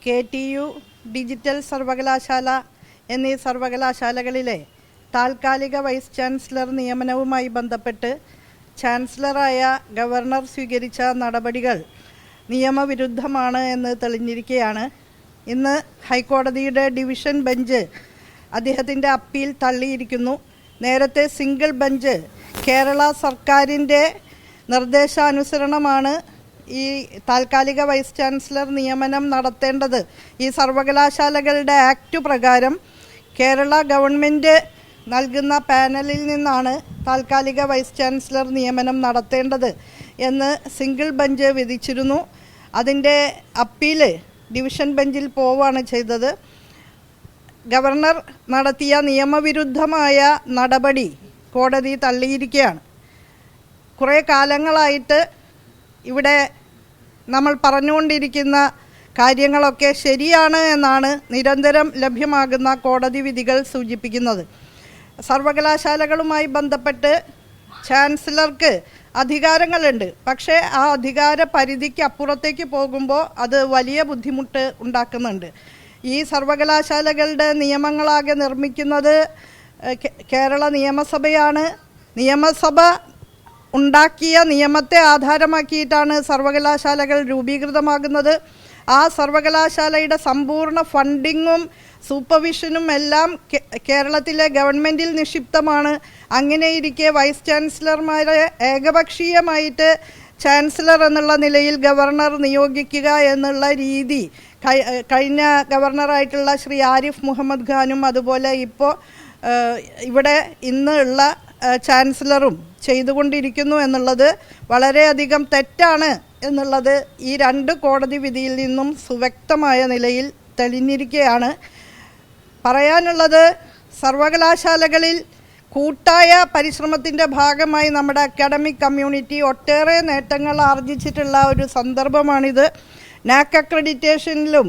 KTU, digital സർവകലാശാല എന്നീ സർവകലാശാലകളിലെ താൽക്കാലിക വൈസ് ചാൻസലർ നിയമനവുമായി ബന്ധപ്പെട്ട് ചാൻസലറായ ഗവർണർ സ്വീകരിച്ച നടപടികൾ നിയമവിരുദ്ധമാണ് എന്ന് തെളിഞ്ഞിരിക്കുകയാണ്. ഇന്ന് ഹൈക്കോടതിയുടെ ഡിവിഷൻ ബെഞ്ച് അദ്ദേഹത്തിൻ്റെ അപ്പീൽ തള്ളിയിരിക്കുന്നു. നേരത്തെ സിംഗിൾ ബെഞ്ച് കേരള സർക്കാരിൻ്റെ നിർദ്ദേശാനുസരണമാണ് ഈ താൽക്കാലിക വൈസ് ചാൻസലർ നിയമനം നടത്തേണ്ടത്. ഈ സർവകലാശാലകളുടെ ആക്ട് പ്രകാരം കേരള ഗവൺമെൻറ് നൽകുന്ന പാനലിൽ നിന്നാണ് താൽക്കാലിക വൈസ് ചാൻസലർ നിയമനം നടത്തേണ്ടത് എന്ന് സിംഗിൾ ബെഞ്ച് വിധിച്ചിരുന്നു. അതിൻ്റെ അപ്പീൽ ഡിവിഷൻ ബെഞ്ചിൽ പോവുകയാണ് ചെയ്തത്. ഗവർണർ നടത്തിയ നിയമവിരുദ്ധമായ നടപടി കോടതി തള്ളിയിരിക്കുകയാണ്. കുറേ കാലങ്ങളായിട്ട് ഇവിടെ നമ്മൾ പറഞ്ഞുകൊണ്ടിരിക്കുന്ന കാര്യങ്ങളൊക്കെ ശരിയാണ് എന്നാണ് നിരന്തരം ലഭ്യമാകുന്ന കോടതി വിധികൾ സൂചിപ്പിക്കുന്നത്. സർവകലാശാലകളുമായി ബന്ധപ്പെട്ട് ചാൻസലർക്ക് അധികാരങ്ങളുണ്ട്. പക്ഷേ ആ അധികാര പരിധിക്ക് അപ്പുറത്തേക്ക് പോകുമ്പോൾ അത് വലിയ ബുദ്ധിമുട്ട് ഉണ്ടാക്കുന്നുണ്ട്. ഈ സർവകലാശാലകളുടെ നിയമങ്ങളാകെ നിർമ്മിക്കുന്നത് കേരള നിയമസഭയാണ്. നിയമസഭ ഉണ്ടാക്കിയ നിയമത്തെ ആധാരമാക്കിയിട്ടാണ് സർവകലാശാലകൾ രൂപീകൃതമാകുന്നത്. ആ സർവകലാശാലയുടെ സമ്പൂർണ്ണ ഫണ്ടിങ്ങും സൂപ്പർവിഷനും എല്ലാം കേരളത്തിലെ ഗവൺമെൻറ്റിൽ നിക്ഷിപ്തമാണ്. അങ്ങനെയിരിക്കെ വൈസ് ചാൻസലർമാരെ ഏകപക്ഷീയമായിട്ട് ചാൻസലർ എന്നുള്ള നിലയിൽ ഗവർണർ നിയോഗിക്കുക എന്നുള്ള രീതി കഴിഞ്ഞ ഗവർണറായിട്ടുള്ള ശ്രീ ആരിഫ് മുഹമ്മദ് ഖാനും അതുപോലെ ഇപ്പോൾ ഇവിടെ ഇന്ന് ചാൻസലറും ചെയ്തുകൊണ്ടിരിക്കുന്നു എന്നുള്ളത് വളരെയധികം തെറ്റാണ് എന്നുള്ളത് ഈ രണ്ട് കോടതി വിധിയിൽ നിന്നും സുവ്യക്തമായ നിലയിൽ തെളിഞ്ഞിരിക്കുകയാണ്. പറയാനുള്ളത്, സർവകലാശാലകളിൽ കൂട്ടായ പരിശ്രമത്തിൻ്റെ ഭാഗമായി നമ്മുടെ അക്കാഡമിക് കമ്മ്യൂണിറ്റി ഒട്ടേറെ നേട്ടങ്ങൾ ആർജിച്ചിട്ടുള്ള ഒരു സന്ദർഭമാണിത്. നാക് അക്രഡിറ്റേഷനിലും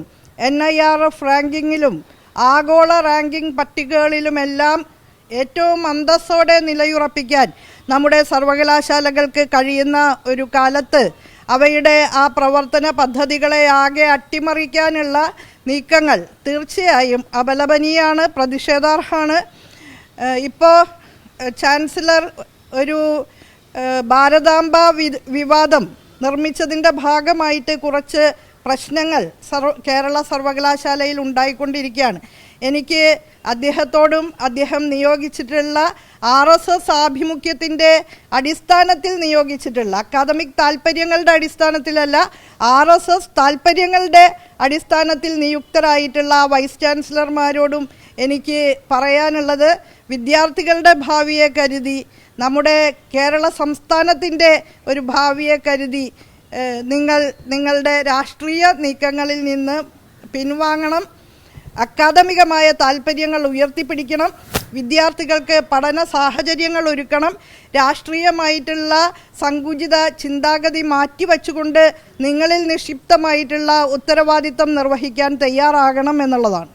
NIRF റാങ്കിങ്ങിലും ആഗോള റാങ്കിംഗ് പട്ടികകളിലുമെല്ലാം ഏറ്റവും അന്തസ്സോടെ നിലയുറപ്പിക്കാൻ നമ്മുടെ സർവകലാശാലകൾക്ക് കഴിയുന്ന ഒരു കാലത്ത് അവയുടെ ആ പ്രവർത്തന പദ്ധതികളെ ആകെ അട്ടിമറിക്കാനുള്ള നീക്കങ്ങൾ തീർച്ചയായും അപലപനീയമാണ്, പ്രതിഷേധാർഹമാണ്. ഇപ്പോൾ ചാൻസലർ ഒരു ഭാരതാംബ വിവാദം നിർമ്മിച്ചതിൻ്റെ ഭാഗമായിട്ട് കുറച്ച് പ്രശ്നങ്ങൾ കേരള സർവകലാശാലയിൽ ഉണ്ടായിക്കൊണ്ടിരിക്കുകയാണ്. എനിക്ക് അദ്ദേഹത്തോടും അദ്ദേഹം നിയോഗിച്ചിട്ടുള്ള RSS ആഭിമുഖ്യത്തിൻ്റെ അടിസ്ഥാനത്തിൽ നിയോഗിച്ചിട്ടുള്ള അക്കാദമിക് താൽപ്പര്യങ്ങളുടെ അടിസ്ഥാനത്തിലല്ല, RSS താൽപ്പര്യങ്ങളുടെ അടിസ്ഥാനത്തിൽ നിയുക്തരായിട്ടുള്ള വൈസ് ചാൻസലർമാരോടും എനിക്ക് പറയാനുള്ളത്, വിദ്യാർത്ഥികളുടെ ഭാവിയെ കരുതി, നമ്മുടെ കേരള സംസ്ഥാനത്തിൻ്റെ ഒരു ഭാവിയെ കരുതി നിങ്ങളുടെ രാഷ്ട്രീയ നീക്കങ്ങളിൽ നിന്ന് പിൻവാങ്ങണം. അക്കാദമികമായ താൽപ്പര്യങ്ങൾ ഉയർത്തിപ്പിടിക്കണം. വിദ്യാർത്ഥികൾക്ക് പഠന സാഹചര്യങ്ങൾ ഒരുക്കണം. രാഷ്ട്രീയമായിട്ടുള്ള സങ്കുചിത ചിന്താഗതി മാറ്റിവെച്ചുകൊണ്ട് നിങ്ങളിൽ നിക്ഷിപ്തമായിട്ടുള്ള ഉത്തരവാദിത്തം നിർവഹിക്കാൻ തയ്യാറാകണം എന്നുള്ളതാണ്.